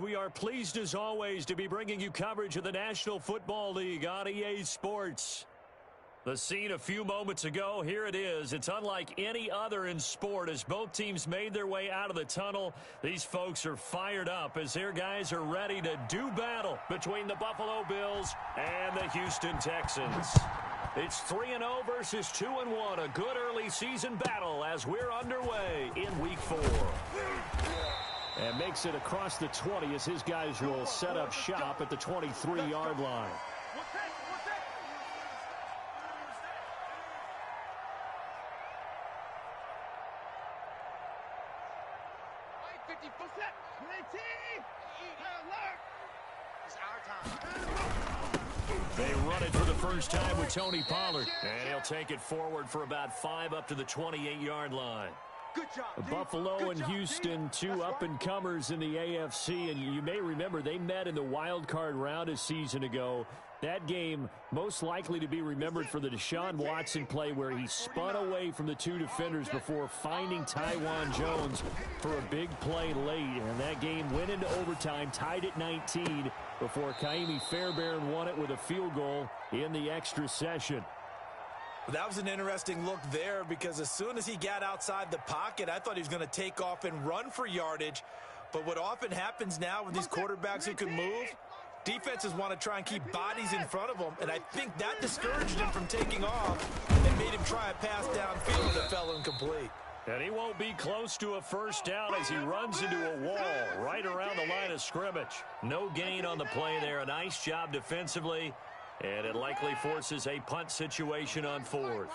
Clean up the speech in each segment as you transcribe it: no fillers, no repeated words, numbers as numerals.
We are pleased as always to be bringing you coverage of the National Football League on EA Sports. The scene a few moments ago, here it is. It's unlike any other in sport as both teams made their way out of the tunnel. These folks are fired up as their guys are ready to do battle between the Buffalo Bills and the Houston Texans. It's 3-0 versus 2-1, a good early season battle as we're underway in Week 4. And makes it across the 20 as his guys will set up shop at the 23-yard line. They run it for the first time with Tony Pollard. And he'll take it forward for about 5 up to the 28-yard line. Buffalo and Houston, two up-and-comers in the AFC, and you may remember they met in the wild card round a season ago. That game most likely to be remembered for the Deshaun Watson play where he spun away from the two defenders before finding Tywan Jones for a big play late. And that game went into overtime, tied at 19, before Kaimi Fairbairn won it with a field goal in the extra session. That was an interesting look there because as soon as he got outside the pocket, I thought he was going to take off and run for yardage. But what often happens now with these quarterbacks who can move, defenses want to try and keep bodies in front of them, and I think that discouraged him from taking off and made him try a pass downfield that fell incomplete. And he won't be close to a first down as he runs into a wall right around the line of scrimmage. No gain on the play there. A nice job defensively. And it likely forces a punt situation on 4th.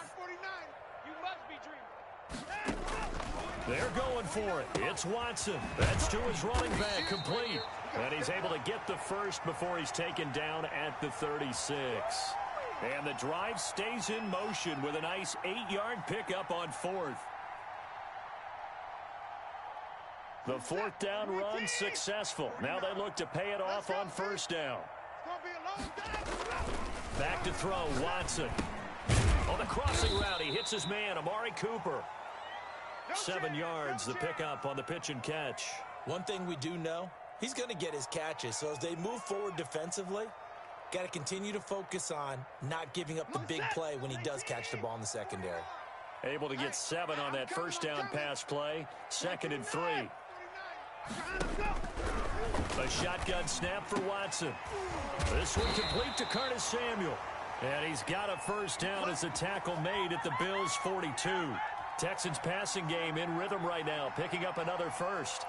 They're going for it. It's Watson. That's to his running back, complete. And he's able to get the first before he's taken down at the 36. And the drive stays in motion with a nice 8-yard pickup on 4th. The 4th down run successful. Now they look to pay it off on 1st down. Back to throw, Watson. On the crossing route, he hits his man, Amari Cooper. 7 yards, the pickup on the pitch and catch. One thing we do know, he's going to get his catches. So as they move forward defensively, got to continue to focus on not giving up the big play when he does catch the ball in the secondary. Able to get 7 on that first down pass play. 2nd and 3. A shotgun snap for Watson. This one complete to Curtis Samuel. And he's got a first down as a tackle made at the Bills' 42. Texans passing game in rhythm right now, picking up another first.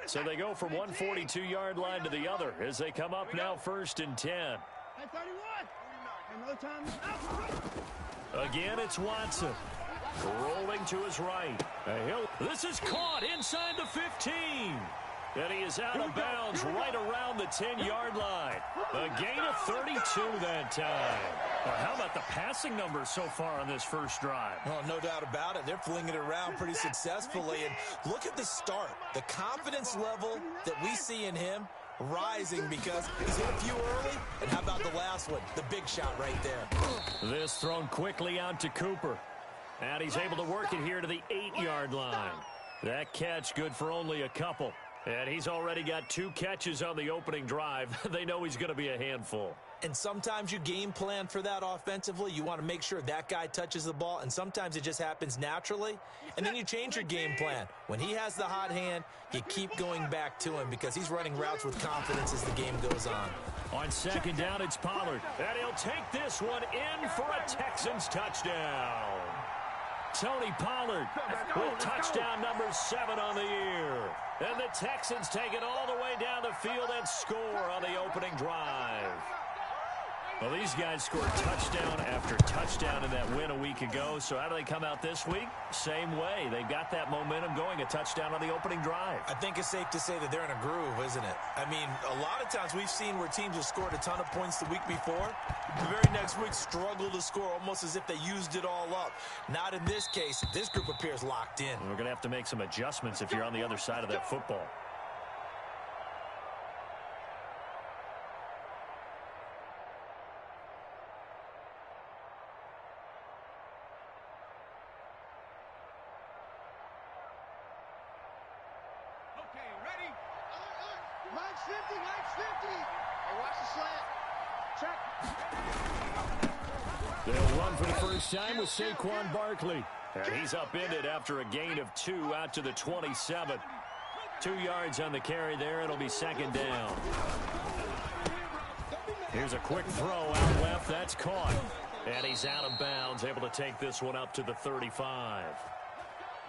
So they go from one 42-yard line to the other as they come up now 1st and 10. Again, it's Watson. Rolling to his right. This is caught inside the 15. And he is out of bounds right around the 10-yard line. A gain of 32 that time. Well, how about the passing numbers so far on this first drive? Well, no doubt about it. They're flinging it around pretty successfully. And look at the start. The confidence level that we see in him rising because he's hit a few early. And how about the last one? The big shot right there. This thrown quickly out to Cooper. And he's able to work it here to the 8-yard line. That catch good for only a couple. And he's already got 2 catches on the opening drive. They know he's going to be a handful. And sometimes you game plan for that offensively. You want to make sure that guy touches the ball. And sometimes it just happens naturally. And then you change your game plan. When he has the hot hand, you keep going back to him because he's running routes with confidence as the game goes on. On 2nd down, it's Pollard. And he'll take this one in for a Texans touchdown. Tony Pollard with touchdown number 7 on the year. And the Texans take it all the way down the field and score on the opening drive. Well, these guys scored touchdown after touchdown in that win a week ago. So how do they come out this week? Same way. They got that momentum going, a touchdown on the opening drive. I think it's safe to say that they're in a groove, isn't it? I mean, a lot of times we've seen where teams have scored a ton of points the week before. The very next week struggle to score almost as if they used it all up. Not in this case. This group appears locked in. And we're going to have to make some adjustments if you're on the other side of that football. Line's 50, line's 50. Hey, watch the slant. Check. They'll run for the first time with Saquon Barkley. And he's upended after a gain of 2 out to the 27. 2 yards on the carry there. It'll be second down. Here's a quick throw out left. That's caught. And he's out of bounds, able to take this one up to the 35.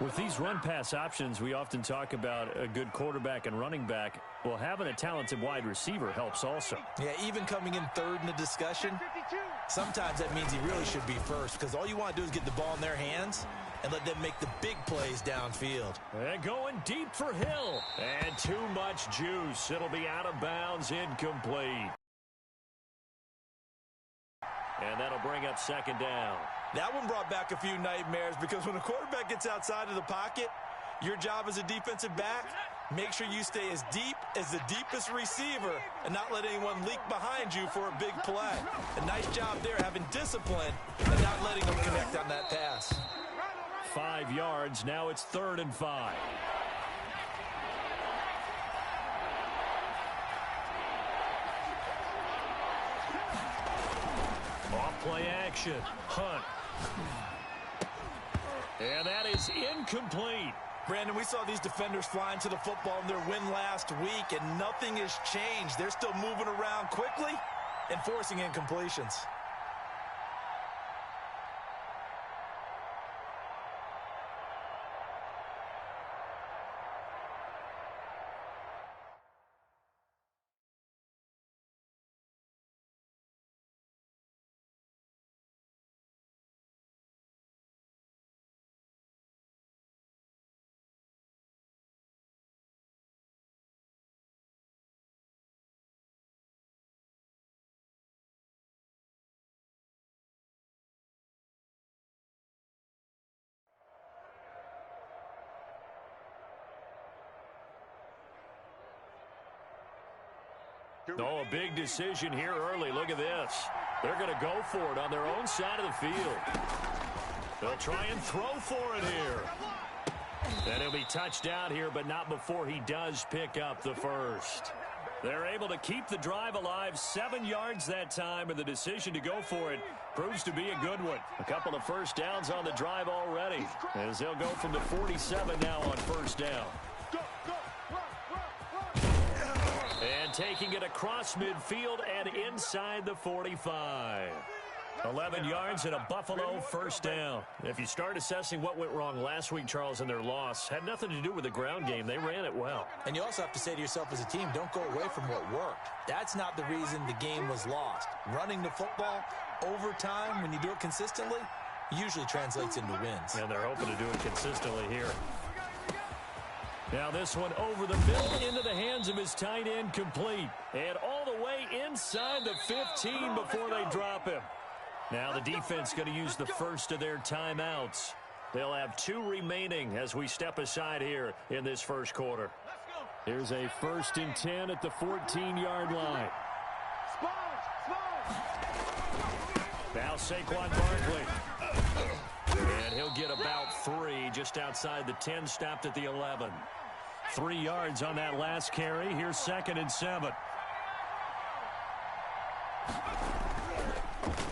With these run-pass options, we often talk about a good quarterback and running back. Well, having a talented wide receiver helps also. Yeah, even coming in third in the discussion, sometimes that means he really should be first because all you want to do is get the ball in their hands and let them make the big plays downfield. And going deep for Hill. And too much juice. It'll be out of bounds, incomplete. And that'll bring up second down. That one brought back a few nightmares because when a quarterback gets outside of the pocket, your job as a defensive back, make sure you stay as deep as the deepest receiver and not let anyone leak behind you for a big play. A nice job there having discipline and not letting them connect on that pass. 5 yards. Now it's 3rd and 5. Off play action. Hunt. And that is incomplete. Brandon, we saw these defenders flying to the football in their win last week, and nothing has changed. They're still moving around quickly and forcing incompletions. Oh, a big decision here early. Look at this. They're going to go for it on their own side of the field. They'll try and throw for it here. And he'll be touched out here, but not before he does pick up the first. They're able to keep the drive alive, 7 yards that time, and the decision to go for it proves to be a good one. A couple of first downs on the drive already, as they'll go from the 47 now on first down. And taking it across midfield and inside the 45. 11 yards and a Buffalo first down. If you start assessing what went wrong last week, Charles, in their loss, had nothing to do with the ground game. They ran it well. And you also have to say to yourself as a team, don't go away from what worked. That's not the reason the game was lost. Running the football over time, when you do it consistently, usually translates into wins. And they're hoping to do it consistently here. Now this one over the middle into the hands of his tight end, complete. And all the way inside the 15 before they drop him. Now the defense going to use the first of their timeouts. They'll have 2 remaining as we step aside here in this first quarter. Here's a 1st and 10 at the 14-yard line. Now Saquon Barkley. And he'll get about 3 just outside the 10, stopped at the 11. 3 yards on that last carry. Here's 2nd and 7.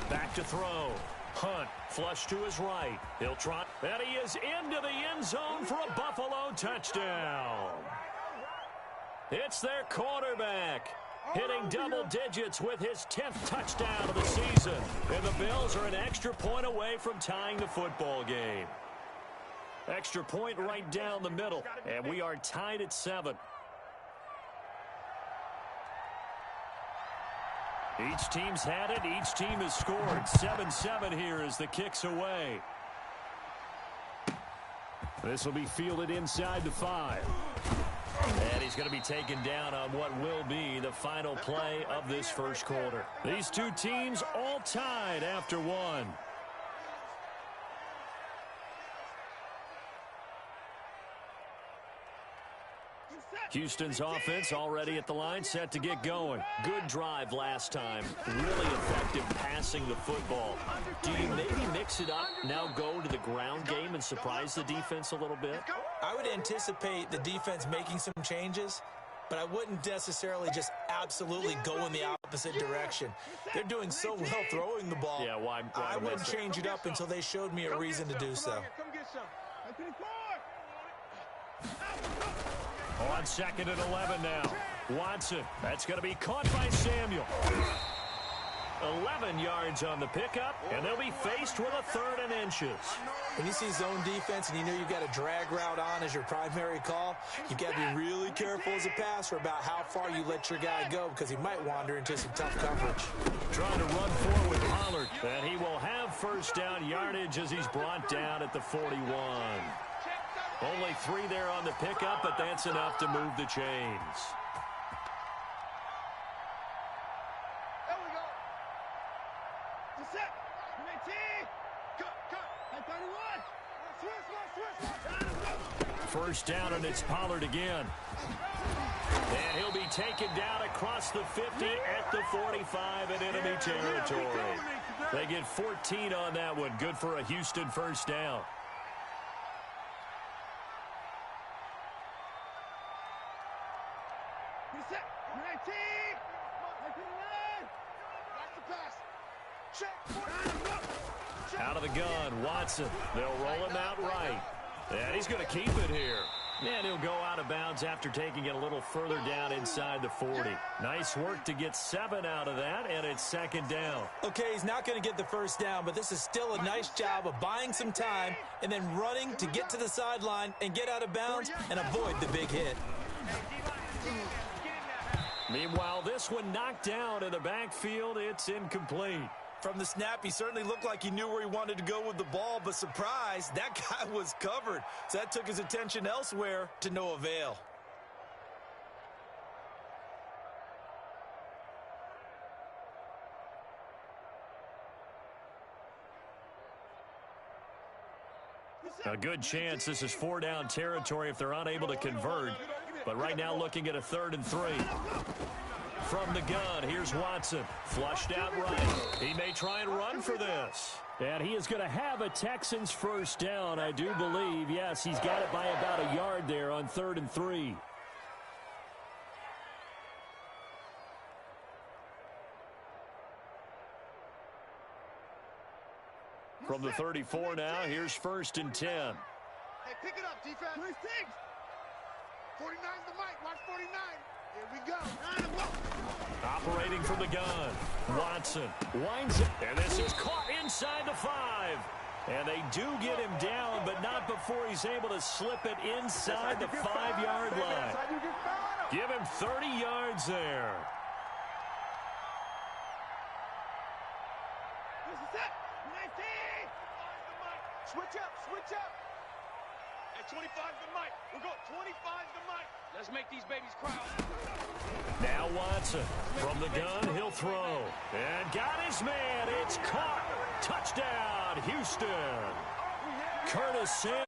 Back to throw. Hunt, flush to his right. He'll try. And he is into the end zone for a Buffalo touchdown. It's their quarterback, hitting double digits with his 10th touchdown of the season. And the Bills are an extra point away from tying the football game. Extra point right down the middle. And we are tied at 7. Each team's had it. Each team has scored. 7-7 here as the kick's away. This will be fielded inside the 5. And he's going to be taken down on what will be the final play of this first quarter. These two teams all tied after one. Houston's offense already at the line, set to get going. Good drive last time. Really effective passing the football. Do you maybe mix it up, now go to the ground game and surprise the defense a little bit? I would anticipate the defense making some changes, but I wouldn't necessarily just absolutely go in the opposite direction. They're doing so well throwing the ball. Yeah, why I wouldn't change it up until they showed me a reason to do so. On 2nd and 11 now. Watson. That's going to be caught by Samuel. 11 yards on the pickup, and they'll be faced with a 3rd and inches. When you see zone defense and you know you've got a drag route on as your primary call, you've got to be really careful as a passer about how far you let your guy go because he might wander into some tough coverage. Trying to run forward with Pollard, and he will have first down yardage as he's brought down at the 41. Only 3 there on the pickup, but that's enough to move the chains. There we go. Set. First down, and it's Pollard again. And he'll be taken down across the 50 at the 45 in enemy territory. They get 14 on that one. Good for a Houston first down. Out of the gun, Watson. They'll roll him out right. And he's going to keep it here. And he'll go out of bounds after taking it a little further down inside the 40. Nice work to get 7 out of that, and it's 2nd down. Okay, he's not going to get the first down, but this is still a nice job of buying some time and then running to get to the sideline and get out of bounds and avoid the big hit. Meanwhile, this one knocked down in the backfield. It's incomplete. From the snap, he certainly looked like he knew where he wanted to go with the ball, but surprise, that guy was covered. So that took his attention elsewhere to no avail. A good chance this is 4-down territory if they're unable to convert. But right now looking at a 3rd and 3. From the gun, here's Watson. Flushed out right. He may try and run for this. And he is going to have a Texans first down, I do believe. Yes, he's got it by about a yard there on 3rd and 3. From the 34 now, here's 1st and 10. Hey, pick it up, defense. 49's the mic. Watch 49. Here we go. Operating from the gun. Watson winds it. And this is caught inside the 5. And they do get him down, but not before he's able to slip it inside the 5-yard line. Give him 30 yards there. This is it. 19. Switch up, switch up. At 25's the mic. We'll go 25's the mic. Let's make these babies cry. Now Watson from the gun, he'll throw. And got his man. It's caught. Touchdown, Houston. Curtis Samuel.